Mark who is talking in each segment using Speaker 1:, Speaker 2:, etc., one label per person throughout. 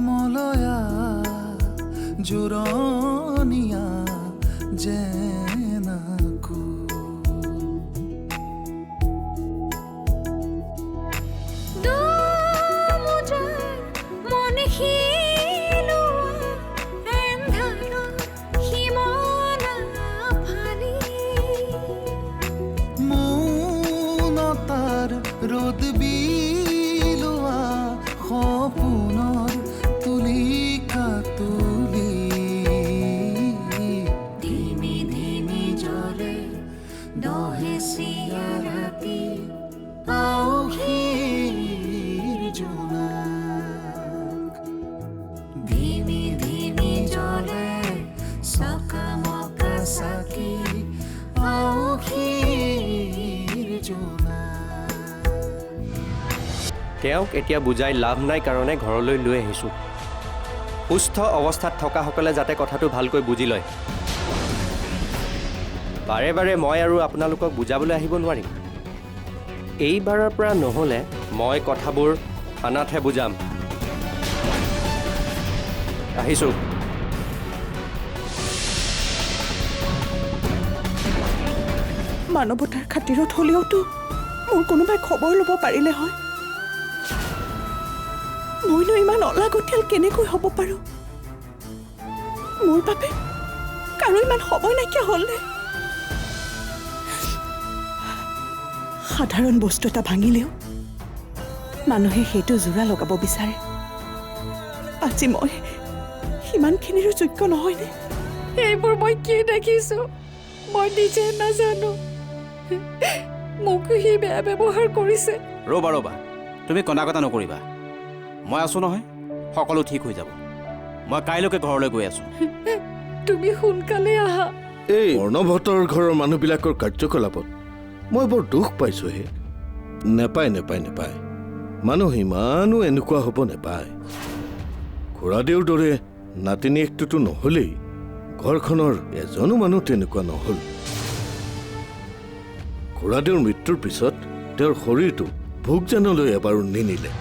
Speaker 1: মলয়া জোৰণীয়া জেনাকু মৌনতাৰ ৰ'দ বিলোৱা সপোনৰ তুলিকা তুলি ধিমি ধিমি জ্বলে দহেচিয়া ৰাতি আউসীৰ জোনাক ধিমি ধিমি জ্বলে চকামকা চাকি আউসীৰ জোনাক।
Speaker 2: তেওঁক এতিয়া বুজাই লাভ নাই কাৰণে ঘৰলৈ লৈ আহিছোঁ। সুস্থ অৱস্থাত থকাসকলে যাতে কথাটো ভালকৈ বুজি লয়। বাৰে বাৰে মই আৰু আপোনালোকক বুজাবলৈ আহিব নোৱাৰিম। এইবাৰৰ পৰা নহ'লে মই কথাবোৰ থানাতহে বুজাম। আহিছোঁ।
Speaker 3: মানৱতাৰ খাতিৰত হ'লেওতো মোৰ কোনোবাই খবৰ ল'ব পাৰিলে হয়। মইনো ইমান অলাগতিয়াল কেনেকৈ হ'ব পাৰোঁ? মোৰ বাবে কাৰো ইমান সময় নাইকিয়া হ'লনে? সাধাৰণ বস্তু এটা ভাঙিলেও মানুহে সেইটো জোৰা লগাব বিচাৰে। আজি মই সিমানখিনিৰো যোগ্য নহয়নে?
Speaker 4: এইবোৰ মই কি দেখিছোঁ মই নিজে নাজানো। মোক সি বেয়া ব্যৱহাৰ কৰিছে।
Speaker 5: ৰ'বা ৰ'বা, তুমি কন্দা কটা নকৰিবা। মই আছোঁ নহয়, সকলো ঠিক হৈ যাব। মই কাইলৈকে ঘৰলৈ গৈ আছোঁ।
Speaker 4: তুমি সোনকালে আহা।
Speaker 6: এই অৰ্ণৱহঁতৰ ঘৰৰ মানুহবিলাকৰ কাৰ্যকলাপত মই বৰ দুখ পাইছোঁহে। নেপায় নেপায় নেপায়, মানুহ ইমানো এনেকুৱা হ'ব নেপায়। খুৰাদেউৰ দৰে নাতিনীয়েকটোতো নহ'লেই, ঘৰখনৰ এজনো মানুহ তেনেকুৱা নহ'ল। খুৰাদেউৰ মৃত্যুৰ পিছত তেওঁৰ শৰীৰটো ভোগজানলৈ এবাৰো নিনিলে।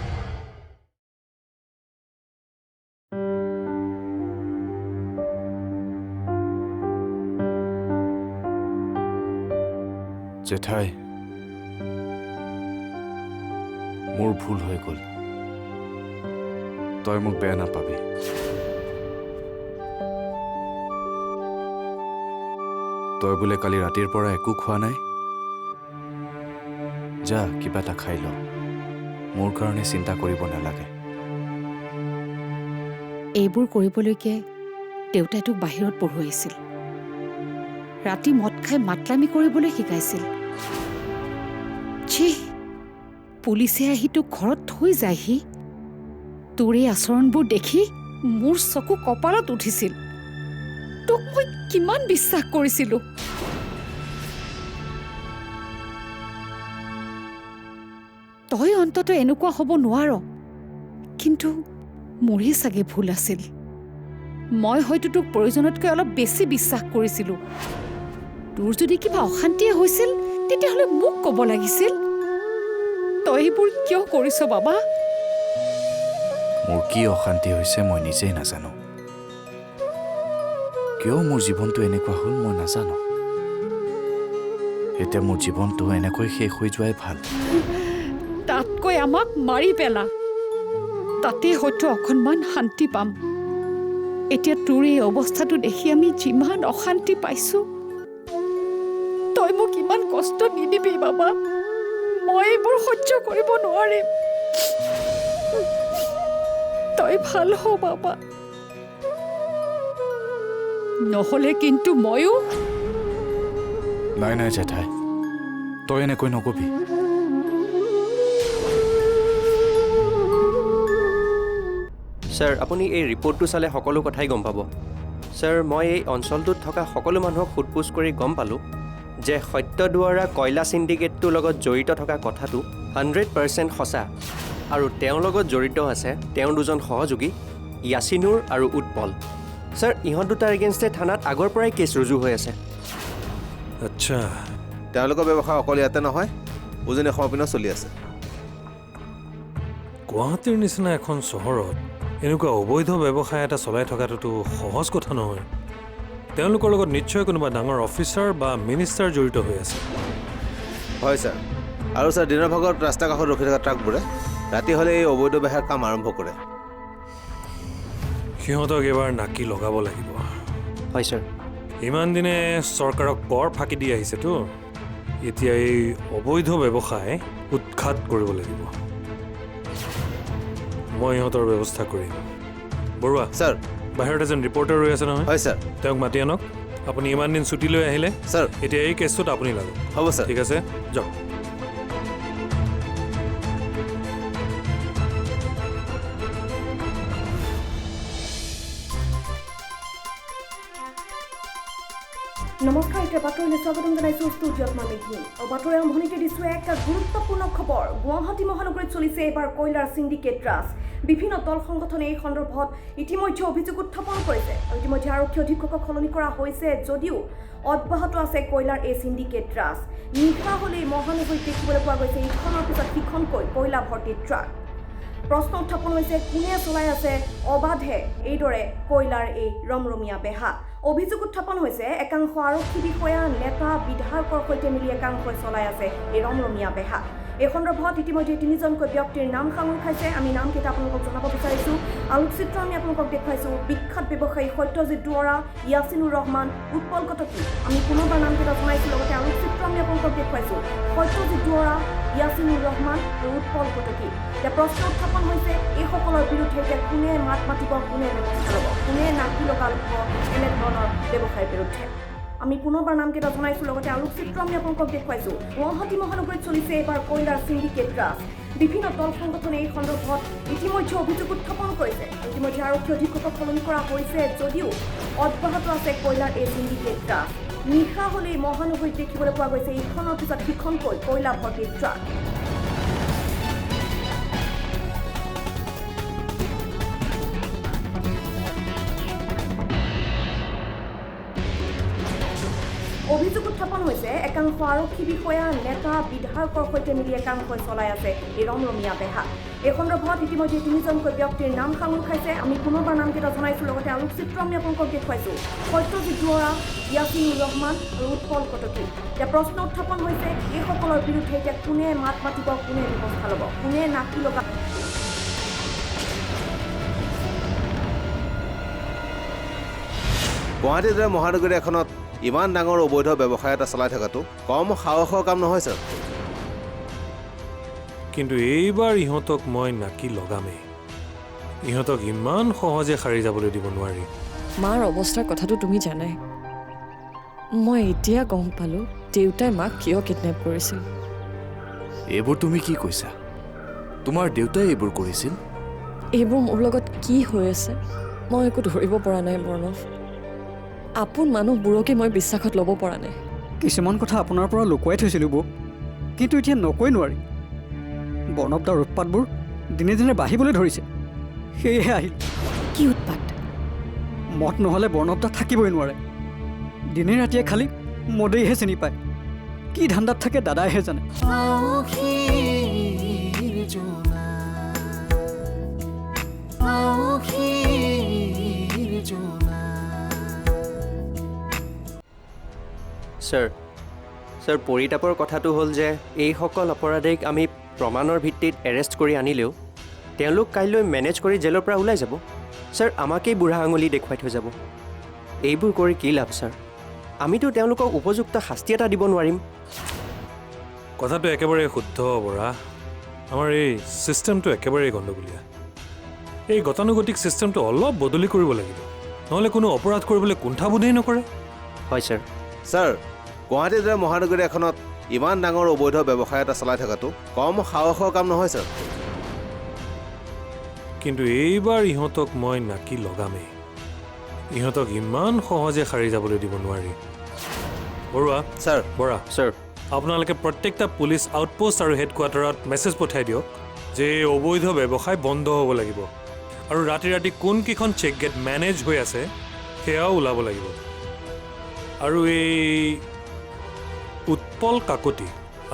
Speaker 7: জেঠাই, মোৰ ভুল হৈ গ'ল। তই মোক বেয়া নাপাবি। তই বোলে কালি ৰাতিৰ পৰা একো খোৱা নাই? যা কিবা এটা খাই ল, মোৰ কাৰণে চিন্তা কৰিব নালাগে।
Speaker 4: এইবোৰ কৰিবলৈকে দেউতাই তোক বাহিৰত পঢ়ুৱাইছিল। ৰাতি মদ খাই মাতলামি কৰিবলৈ শিকাইছিল। ছি, পুলিচে আহি তোক ঘৰত থৈ যায়হি। তোৰ এই আচৰণবোৰ দেখি মোৰ চকু কপালত উঠিছিল। তোক মই কিমান বিশ্বাস কৰিছিলোঁ। তই অন্তত এনেকুৱা হ'ব নোৱাৰ, কিন্তু মোৰেই চাগে ভুল আছিল। মই হয়তো তোক প্ৰয়োজনতকৈ অলপ বেছি বিশ্বাস কৰিছিলোঁ। তোৰ যদি কিবা অশান্তিয়ে হৈছিল তেতিয়াহ'লে মোক ক'ব লাগিছিল। তই এইবোৰ কিয় কৰিছ বাবা?
Speaker 7: মোৰ কি অশান্তি হৈছে মই নিজেই নাজানো। কিয় মোৰ জীৱনটো এনেকুৱা হ'ল মই নাজানো। এতিয়া মোৰ জীৱনটো এনেকৈ শেষ হৈ যোৱাই ভাল।
Speaker 4: তাতকৈ আমাক মাৰি পেলা, তাতে হয়তো অকণমান শান্তি পাম। এতিয়া তোৰ এই অৱস্থাটো দেখি আমি যিমান অশান্তি পাইছোঁ। তই মোক ইমান কষ্ট নিদিবি বাবা, মই এইবোৰ সহ্য কৰিব নোৱাৰিম। তই ভাল হ বাবা, নহ'লে কিন্তু ময়ো।
Speaker 7: নাই নাই জেঠাই, তই এনেকৈ নকবি।
Speaker 2: ছাৰ, আপুনি এই ৰিপৰ্টটো চালে সকলো কথাই গম পাব। ছাৰ, মই এই অঞ্চলটোত থকা সকলো মানুহক সোধপোছ কৰি গম পালোঁ যে সত্যদুৱাৰা কয়লা চিণ্ডিকেটটোৰ লগত জড়িত থকা কথাটো 100% সঁচা। আৰু তেওঁৰ লগত জড়িত আছে তেওঁৰ দুজন সহযোগী য়াছিনুৰ আৰু উৎপল। ছাৰ ইহঁত দুটাৰ এগেইনষ্টে থানাত আগৰ পৰাই কেছ ৰুজু হৈ আছে।
Speaker 8: আচ্ছা,
Speaker 9: তেওঁলোকৰ ব্যৱসায় অকল ইয়াতে নহয়, উজনি অসমৰ পিনেও চলি আছে।
Speaker 8: গুৱাহাটীৰ নিচিনা এখন চহৰত এনেকুৱা অবৈধ ব্যৱসায় এটা চলাই থকাটোতো সহজ কথা নহয়। তেওঁলোকৰ লগত নিশ্চয় কোনোবা ডাঙৰ অফিচাৰ বা মিনিষ্টাৰ জড়িত হৈ আছে।
Speaker 9: হয় ছাৰ, আৰু ছাৰ দিনৰ ভাগত ৰাস্তা কাষত ৰখি থকা ট্ৰাকবোৰে ৰাতি হ'লে এই অবৈধ বেহাৰ কাম আৰম্ভ কৰে।
Speaker 8: সিহঁতক এবাৰ নাকি লগাব লাগিব।
Speaker 2: হয় ছাৰ।
Speaker 8: ইমান দিনে চৰকাৰক কৰ ফাঁকি দি আহিছেতো, এতিয়া এই অবৈধ ব্যৱসায় উৎখাত কৰিব লাগিব। মই ইহঁতৰ ব্যৱস্থা কৰিম। বৰুৱা
Speaker 9: ছাৰ।
Speaker 8: বাহিৰত এজন ৰিপৰ্টাৰ ৰৈ আছে নহয়?
Speaker 9: হয় ছাৰ।
Speaker 8: তেওঁক মাতি আনক। আপুনি ইমান দিন ছুটী লৈ আহিলে,
Speaker 9: ছাৰ।
Speaker 8: এতিয়া এই কেছটোত আপুনি লাগক।
Speaker 9: হ'ব ছাৰ।
Speaker 8: ঠিক আছে, যাওক।
Speaker 10: নমস্কাৰ, এতিয়া বাতৰিলৈ স্বাগতম জনাইছোঁ ষ্টুডিঅ'ত মই মেঘিনী। আৰু বাতৰি আৰম্ভণিতে দিছোঁ এটা গুৰুত্বপূৰ্ণ খবৰ। গুৱাহাটী মহানগৰীত চলিছে এইবাৰ কয়লাৰ চিণ্ডিকেট ৰাজ। বিভিন্ন দল সংগঠনে এই সন্দৰ্ভত ইতিমধ্যে অভিযোগ উত্থাপন কৰিছে। ইতিমধ্যে আৰক্ষী অধীক্ষকক সলনি কৰা হৈছে যদিও অব্যাহত আছে কয়লাৰ এই চিণ্ডিকেট ৰাজ। নিশা হ'লেই মহানগৰীত দেখিবলৈ পোৱা গৈছে ইখনৰ পিছত সিখনকৈ কয়লা ভৰ্তি ট্ৰাক। প্ৰশ্ন উত্থাপন হৈছে, কোনে চলাই আছে অবাধে এইদৰে কয়লাৰ এই ৰমৰমীয়া বেহা? অভিযোগ উত্থাপন হৈছে একাংশ আৰক্ষী বিষয়া, নেতা, বিধায়কৰ সৈতে মিলি একাংশই চলাই আছে এই ৰমৰমীয়া বেহা। এই সন্দৰ্ভত ইতিমধ্যে 3জনকৈ ব্যক্তিৰ নাম সাঙুৰ খাইছে। আমি নামকেইটা আপোনালোকক জনাব বিচাৰিছোঁ। আলোকচিত্ৰ আমি আপোনালোকক দেখুৱাইছোঁ। বিখ্যাত ব্যৱসায়ী সত্যজিৎ দুৱৰা, ইয়াছিনুৰ ৰহমান, উৎপল কটকী। আমি পুনৰবাৰ নামকেইটা জনাইছোঁ, লগতে আলোকচিত্ৰ আমি আপোনালোকক দেখুৱাইছোঁ। সত্যজিৎ দুৱৰা, ইয়াছিনুৰ ৰহমান আৰু উৎপল কটকী। এতিয়া প্ৰশ্ন উত্থাপন হৈছে, এইসকলৰ বিৰুদ্ধে এতিয়া কোনে মাত মাতিব, কোনে ব্যৱস্থা ল'ব, কোনে নাকি লগাব এনেধৰণৰ ব্যৱসায়ৰ বিৰুদ্ধে? আমি পুনৰবাৰ নামকেইটা জনাইছোঁ, লগতে আলোকচিত্ৰ আমি আপোনালোকক দেখুৱাইছোঁ। গুৱাহাটী মহানগৰীত চলিছে এইবাৰ কয়লাৰ চিণ্ডিকেট ৰাজ। বিভিন্ন দল সংগঠনে এই সন্দৰ্ভত ইতিমধ্যে অভিযোগ উত্থাপন কৰিছে। ইতিমধ্যে আৰক্ষী অধীক্ষকক সলনি কৰা হৈছে যদিও অব্যাহত আছে কয়লাৰ এই চিণ্ডিকেট ৰাজ। নিশা হ'লেই মহানগৰীত দেখিবলৈ পোৱা গৈছে ইখনৰ পিছত সিখনকৈ কয়লা ভৰ্তি ট্ৰাক। অভিযোগ উত্থাপন হৈছে একাংশ আৰক্ষী বিষয়া, নেতা, বিধায়কৰ সৈতে মিলি একাংশই চলাই আছে এই ৰমৰমীয়া বেহা। এই সন্দৰ্ভত ইতিমধ্যে 3জনকৈ ব্যক্তিৰ নাম সাঙুৰ খাইছে। আমি পুনৰবাৰ নামকেইটা জনাইছোঁ, লগতে আলোকচিত্ৰ আমি আপোনালোকক দেখুৱাইছোঁ। সত্যজিৎ দুৱৰা, ইয়াছিনুৰ ৰহমান আৰু উৎপল কটকী। এতিয়া প্ৰশ্ন উত্থাপন হৈছে, এইসকলৰ বিৰুদ্ধে এতিয়া কোনে মাত মাতিব, কোনে ব্যৱস্থা ল'ব, কোনে নাকি লগাব?
Speaker 9: গুৱাহাটীৰ দৰে মহানগৰী এখনত ইমান ডাঙৰ অবৈধ ব্যৱসায় এটা চলাই থকাটো কম সাহসৰ কাম নহয় ছাৰ।
Speaker 8: কিন্তু এইবাৰ ইহঁতক মই নাকি লগামেই। ইহঁতক ইমান সহজে সাৰি যাবলৈ দিব নোৱাৰি।
Speaker 11: মাৰ অৱস্থাৰ কথাটো তুমি জানাই। মই এতিয়া গম পালোঁ দেউতাই মাক কিয় কিডনেপ কৰিছিল।
Speaker 7: এইবোৰ তুমি কি কৈছা? তোমাৰ দেউতাই এইবোৰ কৰিছিল?
Speaker 11: এইবোৰ মোৰ লগত কি হৈ আছে মই একো ধৰিব পৰা নাই বৰ্ণৱ। আপোন মানুহবোৰকে মই বিশ্বাসত ল'ব পৰা নাই।
Speaker 12: কিছুমান কথা আপোনাৰ পৰা লুকুৱাই থৈছিলোঁ বৌ, কিন্তু এতিয়া নকৈ নোৱাৰি। বৰ্ণৱদাৰ উৎপাতবোৰ দিনে দিনে বাঢ়িবলৈ ধৰিছে, সেয়েহে আহিল।
Speaker 11: কি উৎপাত?
Speaker 12: মদ নহ'লে বৰ্ণৱদা থাকিবই নোৱাৰে। দিনে ৰাতিয়ে খালি মদেইহে চিনি পায়। কি ধান্দাত থাকে দাদাইহে জানে।
Speaker 2: ছাৰ পৰিতাপৰ কথাটো হ'ল যে এইসকল অপৰাধীক আমি প্ৰমাণৰ ভিত্তিত এৰেষ্ট কৰি আনিলেও তেওঁলোক কাইলৈ মেনেজ কৰি জেলৰ পৰা ওলাই যাব। ছাৰ আমাকেই বুঢ়া আঙুলি দেখুৱাই থৈ যাব। এইবোৰ কৰি কি লাভ ছাৰ? আমিতো তেওঁলোকক উপযুক্ত শাস্তি এটা দিব নোৱাৰিম।
Speaker 8: কথাটো একেবাৰে শুদ্ধ বৰা। আমাৰ এই ছিষ্টেমটো একেবাৰে গণ্ডগোলীয়া। এই গতানুগতিক ছিষ্টেমটো অলপ বদলি কৰিব লাগিব, নহ'লে কোনো অপৰাধ কৰিবলৈ কুণ্ঠাবোধেই নকৰে।
Speaker 2: হয় ছাৰ।
Speaker 9: ছাৰ, গুৱাহাটীৰ দৰে মহানগৰী এখনত ইমান ডাঙৰ অবৈধ ব্যৱসায় এটা চলাই থকাটো কম সাহসৰ কাম নহয় ছাৰ।
Speaker 8: কিন্তু এইবাৰ ইহঁতক মই নাকি লগামেই। ইহঁতক ইমান সহজে সাৰি যাবলৈ দিব নোৱাৰি। বৰুৱা
Speaker 9: ছাৰ।
Speaker 8: বৰা
Speaker 2: ছাৰ,
Speaker 8: আপোনালোকে প্ৰত্যেকটা পুলিচ আউটপোষ্ট আৰু হেডকোৱাৰ্টাৰত মেছেজ পঠাই দিয়ক যে এই অবৈধ ব্যৱসায় বন্ধ হ'ব লাগিব। আৰু ৰাতি ৰাতি কোনকেইখন চেক গেট মেনেজ হৈ আছে সেয়াও ওলাব লাগিব আৰু এই উৎপল কাকতি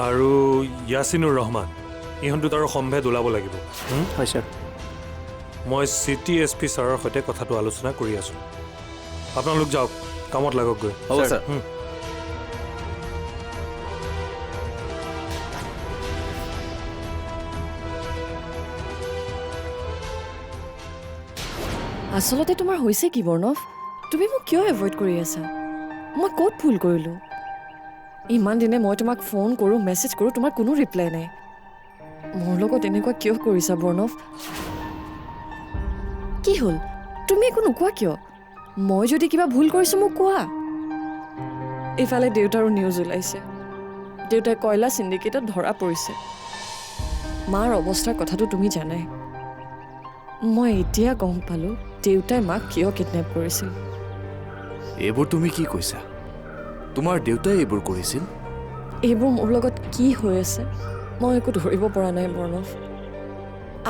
Speaker 8: আৰু ইয়াছিনুৰ ৰহমান ইহঁত দুটাৰ সম্ভেদ ওলাব লাগিব
Speaker 2: হয় ছাৰ
Speaker 8: মই চিটি SP ছাৰৰ সৈতে কথাটো আলোচনা কৰি আছোঁ আপোনালোক যাওক কামত লাগক গৈ
Speaker 9: হ'ব ছাৰ
Speaker 11: আচলতে তোমাৰ হৈছে কি বৰ্ণৱ তুমি মোক কিয় এভইড কৰি আছা মই ক'ত ভুল কৰিলোঁ ইমান দিনে মই তোমাক ফোন কৰোঁ মেছেজ কৰোঁ তোমাৰ কোনো ৰিপ্লাই নাই মোৰ লগত এনেকুৱা কিয় কৰিছা বৰ্ণৱ কি হ'ল তুমি একো নোকোৱা কিয় মই যদি কিবা ভুল কৰিছোঁ মোক কোৱা ইফালে দেউতাৰো নিউজ ওলাইছে দেউতাই কয়লা চিণ্ডিকেটত ধৰা পৰিছে মাৰ অৱস্থাৰ কথাটো তুমি জানাই মই এতিয়া গম পালোঁ দেউতাই মাক কিয় কিডনেপ কৰিছিল
Speaker 7: এইবোৰ তুমি কি কৈছা তোমাৰ দেউতাই এইবোৰ কৰিছিল
Speaker 11: এইবোৰ মোৰ লগত কি হৈ আছে মই একো ধৰিব পৰা নাই বৰ্ণৱ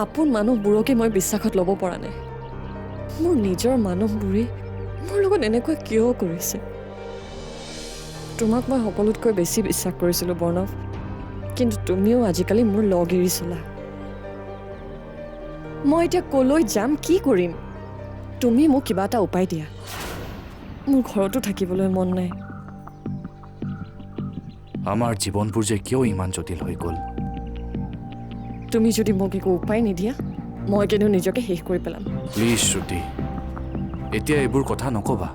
Speaker 11: আপোন মানুহবোৰকে মই বিশ্বাসত ল'ব পৰা নাই মোৰ নিজৰ মানুহবোৰে মোৰ লগত এনেকুৱা কিয় কৰিছে তোমাক মই সকলোতকৈ বেছি বিশ্বাস কৰিছিলোঁ বৰ্ণৱ কিন্তু তুমিও আজিকালি মোৰ লগ এৰি চলা মই এতিয়া ক'লৈ যাম কি কৰিম তুমি মোক কিবা এটা উপায় দিয়া মোৰ ঘৰতো থাকিবলৈ মন নাই
Speaker 7: আমাৰ জীৱনবোৰ যে কিয় ইমান জটিল হৈ গ'ল
Speaker 11: তুমি যদি মোক একো উপায় নিদিয়া মই কিন্তু নিজকে শেষ কৰি পেলাম
Speaker 7: প্লিজ শ্ৰুতি এতিয়া এইবোৰ কথা নকবা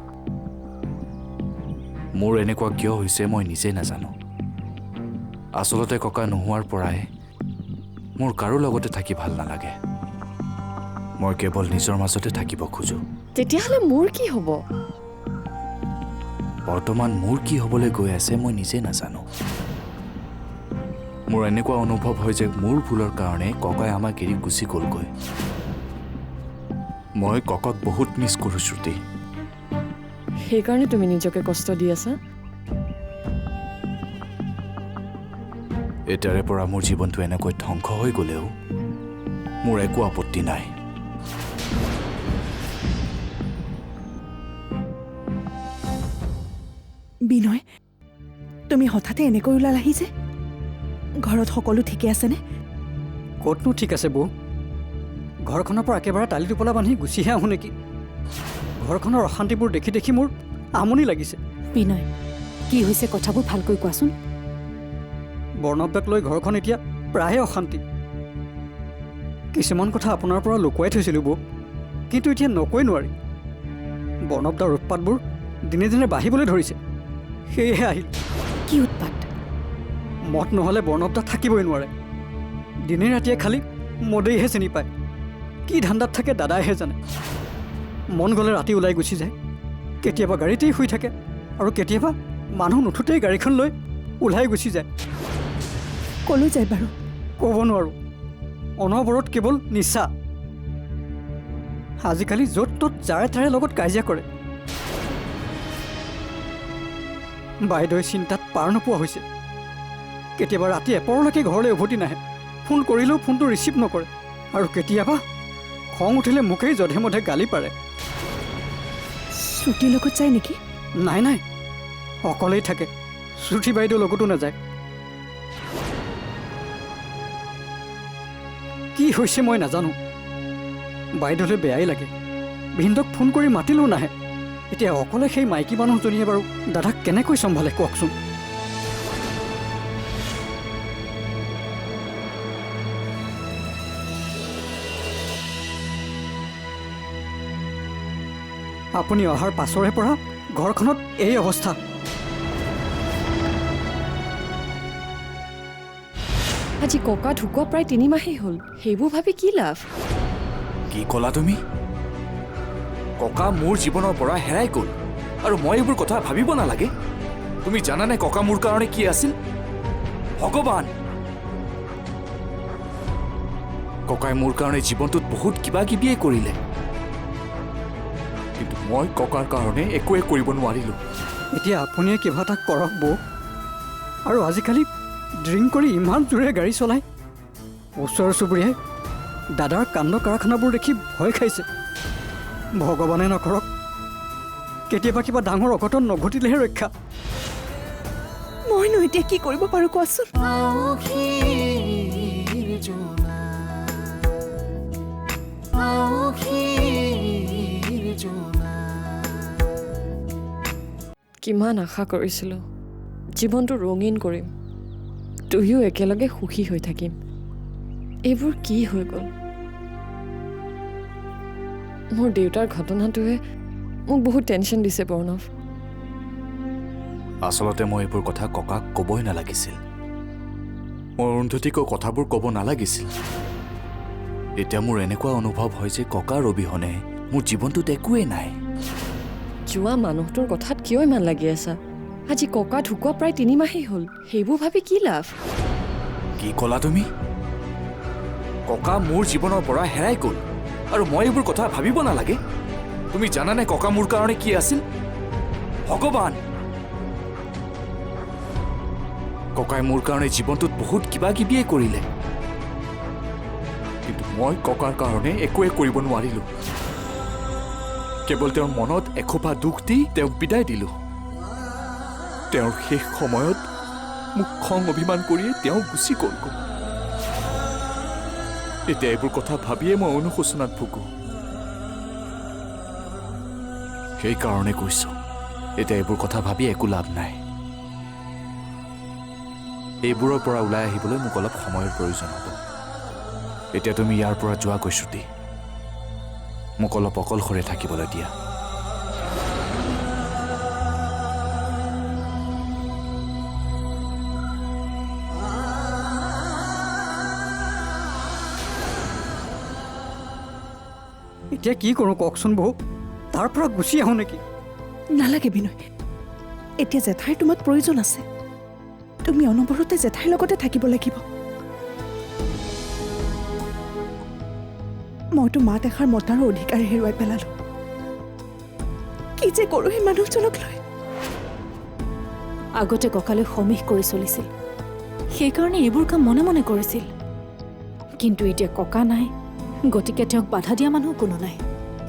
Speaker 7: মোৰ এনেকুৱা কিয় হৈছে মই নিজে নাজানো আচলতে ককা নোহোৱাৰ পৰাই মোৰ কাৰো লগতে থাকি ভাল নালাগে মই কেৱল নিজৰ মাজতে থাকিব খোজো
Speaker 11: তেতিয়াহ'লে মোৰ কি হ'ব
Speaker 7: বৰ্তমান মোৰ কি হ'বলৈ গৈ আছে মই নিজে নাজানো মোৰ এনেকুৱা অনুভৱ হয় যে মোৰ ভুলৰ কাৰণে ককাই আমাক এৰি গুচি গ'লগৈ মই ককাক বহুত মিছ কৰোঁ শ্ৰুতি
Speaker 11: সেইকাৰণে তুমি নিজকে কষ্ট দি আছা
Speaker 7: এতিয়াৰে পৰা মোৰ জীৱনটো এনেকৈ ধ্বংস হৈ গ'লেও মোৰ একো আপত্তি নাই
Speaker 3: বিনয় তুমি হঠাতে এনেকৈ ওলালাহি যে ঘৰত সকলো ঠিকে আছেনে
Speaker 12: ক'তনো ঠিক আছে বৌ ঘৰখনৰ পৰা একেবাৰে টালি টোপলা বান্ধি গুচিহে আহোঁ নেকি ঘৰখনৰ অশান্তিবোৰ দেখি দেখি মোৰ আমনি লাগিছে
Speaker 4: বিনয় কি হৈছে কথাবোৰ ভালকৈ কোৱাচোন
Speaker 12: বৰ্ণৱদাক লৈ ঘৰখন এতিয়া প্ৰায়ে অশান্তি কিছুমান কথা আপোনাৰ পৰা লুকুৱাই থৈছিলোঁ বৌ কিন্তু এতিয়া নকৈ নোৱাৰি বৰ্ণৱদাৰ উৎপাতবোৰ দিনে দিনে বাঢ়িবলৈ ধৰিছে সেয়েহে আহিল
Speaker 4: কি উৎপাত
Speaker 12: মদ নহ'লে বৰ্ণৱদা থাকিবই নোৱাৰে দিনে ৰাতিয়ে খালি মদেইহে চিনি পায় কি ধান্দাত থাকে দাদাইহে জানে মন গ'লে ৰাতি ওলাই গুচি যায় কেতিয়াবা গাড়ীতেই শুই থাকে আৰু কেতিয়াবা মানুহ নুঠোঁতেই গাড়ীখন লৈ ওলাই গুচি যায়
Speaker 3: ক'লৈ যায় বাৰু
Speaker 12: ক'ব নোৱাৰোঁ অনবৰত কেৱল নিচা আজিকালি য'ত ত'ত যাৰে তাৰে লগত কাজিয়া কৰে বাইদেৱে চিন্তাত পাৰ নোপোৱা হৈছে কেতিয়াবা ৰাতি এপৰলৈকে ঘৰলৈ উভতি নাহে ফোন কৰিলেও ফোনটো ৰিচিভ নকৰে আৰু কেতিয়াবা খং উঠিলে মোকেই জধে মধে গালি পাৰে
Speaker 3: শ্ৰুতিৰ লগত যায় নেকি
Speaker 12: নাই নাই অকলেই থাকে শ্ৰুতি বাইদেউৰ লগতো নাযায় কি হৈছে মই নাজানো বাইদেউলৈ বেয়াই লাগে ভিন্দক ফোন কৰি মাতিলেও নাহে এতিয়া অকলে সেই মাইকী মানুহজনীয়ে বাৰু দাদাক কেনেকৈ চম্ভালে কওকচোন আপুনি অহাৰ পাছৰে পৰা ঘৰখনত এই অৱস্থা
Speaker 11: আজি ককা ঢুকুৱা প্ৰায় 3 মাহেই হ'ল সেইবোৰ ভাবি কি লাভ
Speaker 7: কি ক'লা তুমি ককা মোৰ জীৱনৰ পৰা হেৰাই গ'ল আৰু মই এইবোৰ কথা ভাবিব নালাগে তুমি জানানে ককা মোৰ কাৰণে কি আছিল ভগৱান ককাই মোৰ কাৰণে জীৱনটোত বহুত কিবা কিবিয়ে কৰিলে কিন্তু মই ককাৰ কাৰণে একোৱে কৰিব নোৱাৰিলোঁ
Speaker 12: এতিয়া আপুনিয়ে কিবা এটা কৰক বৌ আৰু আজিকালি ড্ৰিংক কৰি ইমান জোৰে গাড়ী চলায় ওচৰ চুবুৰীয়াই দাদাৰ কাণ্ড কাৰখানাবোৰ দেখি ভয় খাইছে ভগৱানে নকৰক কেতিয়াবা কিবা ডাঙৰ অঘটন নঘটিলেহে ৰক্ষা।
Speaker 3: মইনো এতিয়া কি কৰিব পাৰোঁ কোৱাচোন?
Speaker 1: আউসীৰ জোনা, আউসীৰ জোনা।
Speaker 11: কিমান আশা কৰিছিলোঁ জীৱনটো ৰঙীন কৰিম, তুমিও একেলগে সুখী হৈ থাকিম। এইবোৰ কি হৈ গ'ল? মোৰ দেউতাৰ ঘটনাটোৱে মোক বহুত টেনশ্যন দিছে প্ৰণৱ।
Speaker 7: আচলতে মই এইবোৰ কথা ককাক ক'বই নালাগিছিল। মই অৰুন্ধতীকো কথাবোৰ ক'ব নালাগিছিল। এতিয়া মোৰ এনেকুৱা অনুভৱ হয় যে ককাৰ অবিহনে মোৰ জীৱনটোত একোৱেই নাই।
Speaker 11: যোৱা মানুহটোৰ কথাত কিয় ইমান লাগি আছা? আজি ককা ঢুকুৱা প্ৰায় 3 মাহেই হ'ল। সেইবোৰ ভাবি কি লাভ?
Speaker 7: কি ক'লা তুমি? ককা মোৰ জীৱনৰ পৰা হেৰাই গ'ল আৰু মই এইবোৰ কথা ভাবিব নালাগে? তুমি জানানে ককা মোৰ কাৰণে কি আছিল? ভগৱান! ককাই মোৰ কাৰণে জীৱনটোত বহুত কিবা কিবিয়ে কৰিলে, কিন্তু মই ককাৰ কাৰণে একোৱে কৰিব নোৱাৰিলোঁ। কেৱল তেওঁৰ মনত এখোপা দুখ দি তেওঁক বিদায় দিলোঁ। তেওঁৰ শেষ সময়ত মোক খং অভিমান কৰিয়ে তেওঁ গুচি গ'লগৈ। এতিয়া এইবোৰ কথা ভাবিয়ে মই অনুশোচনাত ভুগো। সেইকাৰণে কৈছোঁ, এতিয়া এইবোৰ কথা ভাবি একো লাভ নাই। এইবোৰৰ পৰা ওলাই আহিবলৈ মোক অলপ সময়ৰ প্ৰয়োজন হ'ব। এতিয়া তুমি ইয়াৰ পৰা যোৱাগৈ শ্ৰুতি, মোক অলপ অকলশৰে থাকিবলৈ দিয়া।
Speaker 12: এতিয়া কি কৰোঁ কওকচোন বৌ? তাৰ পৰা গুচি আহোঁ নেকি?
Speaker 3: নালাগে বিনয়, এতিয়া জেঠাইৰ তোমাক প্ৰয়োজন আছে। তুমি অনবৰতে জেঠাইৰ লগতে থাকিব লাগিব। মইতো মাত এষাৰ মতাৰো অধিকাৰ হেৰুৱাই পেলালোঁ। কি যে কৰোঁ সেই মানুহজনক লৈ।
Speaker 4: আগতে ককালৈ সমীহ কৰি চলিছিল, সেইকাৰণে এইবোৰ কাম মনে মনে কৰিছিল। কিন্তু এতিয়া ককা নাই, গতিকে তেওঁক বাধা দিয়া মানুহ কোনো নাই।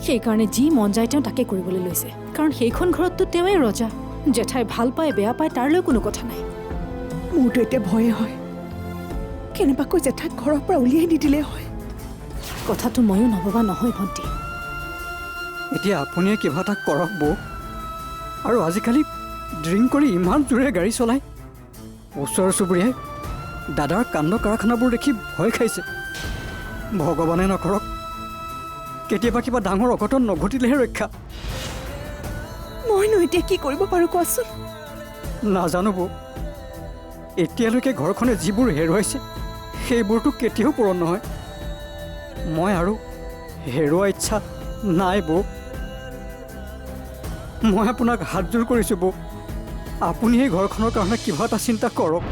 Speaker 4: সেইকাৰণে যি মন যায় তেওঁ তাকে কৰিবলৈ লৈছে। কাৰণ সেইখন ঘৰততো তেওঁৱেই ৰজা। জেঠাই ভাল পায় বেয়া পায় তাৰলৈ কোনো কথা নাই।
Speaker 3: মোৰতো এতিয়া ভয়ে হয়, কেনেবাকৈ জেঠাইক ঘৰৰ পৰা উলিয়াই নিদিলে হয়।
Speaker 4: কথাটো ময়ো নভবা নহয় ভণ্টি।
Speaker 12: এতিয়া আপুনিয়ে কিবা এটা কৰক বৌ। আৰু আজিকালি ড্ৰিংক কৰি ইমান জোৰে গাড়ী চলায়। ওচৰ চুবুৰীয়াই দাদাৰ কাণ্ড কাৰখানাবোৰ দেখি ভয় খাইছে। ভগৱানে নকৰক কেতিয়াবা কিবা ডাঙৰ অঘটন নঘটিলেহে ৰক্ষা।
Speaker 3: মইনো এতিয়া কি কৰিব পাৰোঁ কোৱাচোন?
Speaker 12: নাজানো বৌ, এতিয়ালৈকে ঘৰখনে যিবোৰ হেৰুৱাইছে সেইবোৰতো কেতিয়াও পূৰণ নহয়। মই আৰু হেৰুৱা ইচ্ছা নাই বৌ। মই আপোনাক হাতযোৰ কৰিছোঁ বৌ, আপুনি এই ঘৰখনৰ কাৰণে কিবা এটা চিন্তা কৰক।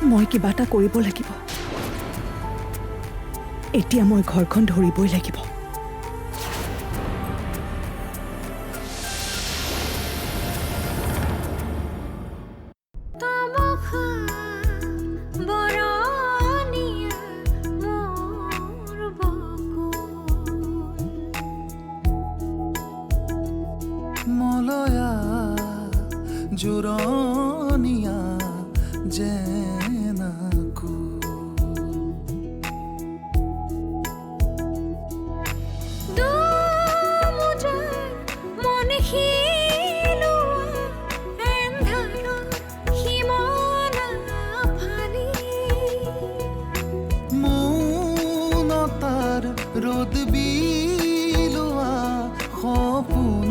Speaker 3: মই কিবা এটা কৰিব লাগিব। এতিয়া মই ঘৰখন ধৰিবই লাগিব।
Speaker 1: মলয়া জোৰণীয়া জেনাকু মৌনতাৰ ৰ'দ বিলোৱা সপোন